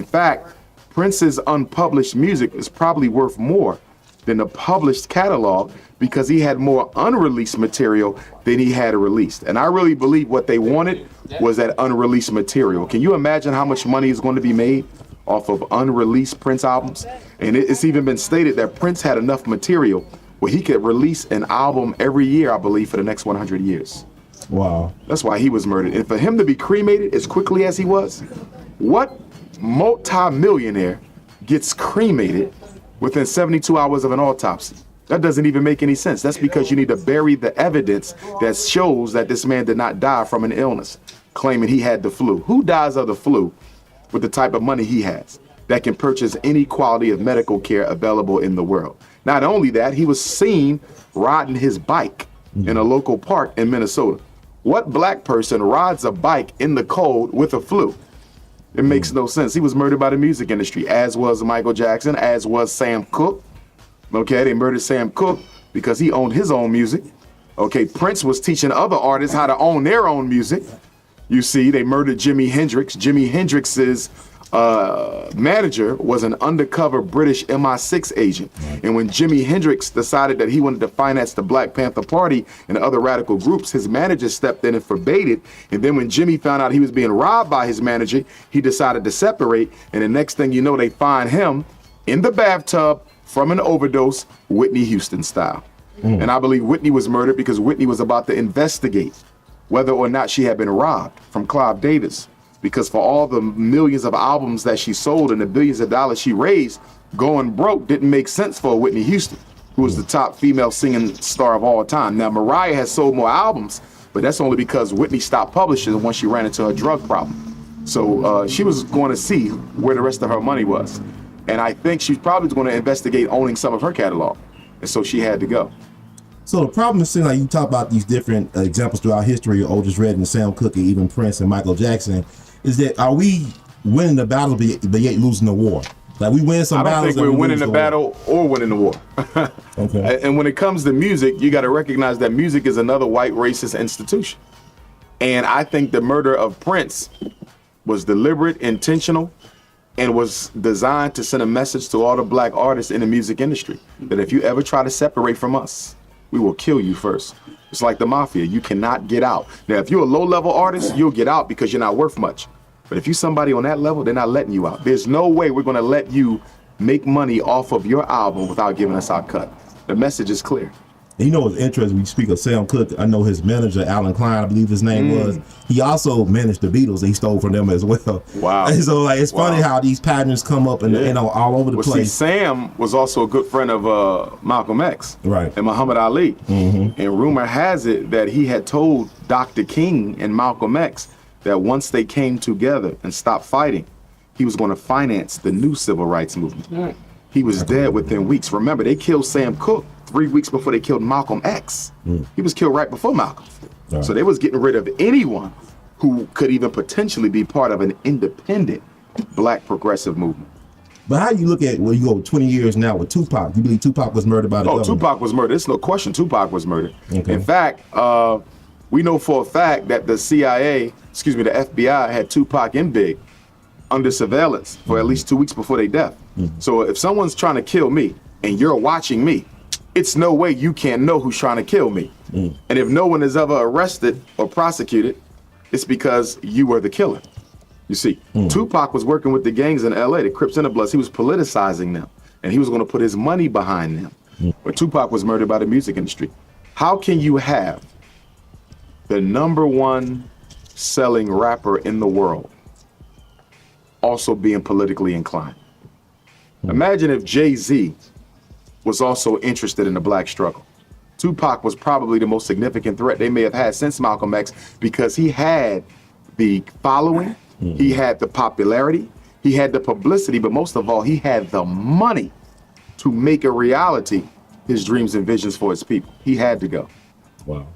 In fact, Prince's unpublished music is probably worth more than the published catalog because he had more unreleased material than he had released. And I really believe what they wanted was that unreleased material. Can you imagine how much money is going to be made off of unreleased Prince albums? And it's even been stated that Prince had enough material where he could release an album every year, I believe, for the next 100 years. Wow. That's why he was murdered. And for him to be cremated as quickly as he was, what multi-millionaire gets cremated within 72 hours of an autopsy? That doesn't even make any sense. That's because you need to bury the evidence that shows that this man did not die from an illness, claiming he had the flu. Who dies of the flu with the type of money he has that can purchase any quality of medical care available in the world? Not only that, he was seen riding his bike in a local park in Minnesota. What black person rides a bike in the cold with a flu? It makes no sense. He was murdered by the music industry, as was Michael Jackson, as was Sam Cooke. Okay, they murdered Sam Cooke because he owned his own music. Okay, Prince was teaching other artists how to own their own music. You see, they murdered Jimi Hendrix. Jimi Hendrix's manager was an undercover British MI6 agent. And when Jimi Hendrix decided that he wanted to finance the Black Panther Party and other radical groups, his manager stepped in and forbade it. And then when Jimmy found out he was being robbed by his manager, he decided to separate. And the next thing you know, they find him in the bathtub from an overdose, Whitney Houston style. And I believe Whitney was murdered because Whitney was about to investigate whether or not she had been robbed from Clive Davis. Because for all the millions of albums that she sold and the billions of dollars she raised, going broke didn't make sense for Whitney Houston, who was the top female singing star of all time. Now, Mariah has sold more albums, but that's only because Whitney stopped publishing once she ran into her drug problem. So she was going to see where the rest of her money was. And I think she's probably going to investigate owning some of her catalog. And so she had to go. So the problem is, like you talk about these different examples throughout history, Otis Redding, Sam Cooke, even Prince and Michael Jackson, is that are we winning the battle but yet losing the war? Like we win some battles. I don't think we're winning the battle or winning the war. Okay. And when it comes to music, you got to recognize that music is another white racist institution. And I think the murder of Prince was deliberate, intentional, and was designed to send a message to all the black artists in the music industry that if you ever try to separate from us, we will kill you first. It's like the mafia. You cannot get out. Now, if you're a low-level artist, you'll get out because you're not worth much. But if you're somebody on that level, they're not letting you out. There's no way we're going to let you make money off of your album without giving us our cut. The message is clear. And you know what's interesting, we speak of Sam Cooke, I know his manager, Alan Klein, I believe his name was, he also managed the Beatles, and he stole from them as well. Wow. And so like, it's funny how these patterns come up and you know, all over the place. See, Sam was also a good friend of Malcolm X and Muhammad Ali. And rumor has it that he had told Dr. King and Malcolm X that once they came together and stopped fighting, he was going to finance the new civil rights movement. He was dead within weeks. Remember, they killed Sam Cooke 3 weeks before they killed Malcolm X. He was killed right before Malcolm. So they was getting rid of anyone who could even potentially be part of an independent black progressive movement. But how you look at, well, you go 20 years now with Tupac. You believe Tupac was murdered by the government? Tupac was murdered. There's no question Tupac was murdered. In fact, we know for a fact that the CIA, the FBI had Tupac and Big under surveillance for at least 2 weeks before their death. So if someone's trying to kill me and you're watching me, it's no way you can't know who's trying to kill me. And if no one is ever arrested or prosecuted, it's because you were the killer. You see, Tupac was working with the gangs in LA, the Crips and the Bloods. He was politicizing them, and he was going to put his money behind them. But Tupac was murdered by the music industry. How can you have the #1 selling rapper in the world also being politically inclined? Imagine if Jay-Z was also interested in the black struggle. Tupac was probably the most significant threat they may have had since Malcolm X because he had the following, he had the popularity, he had the publicity, but most of all, he had the money to make a reality his dreams and visions for his people. He had to go. Wow.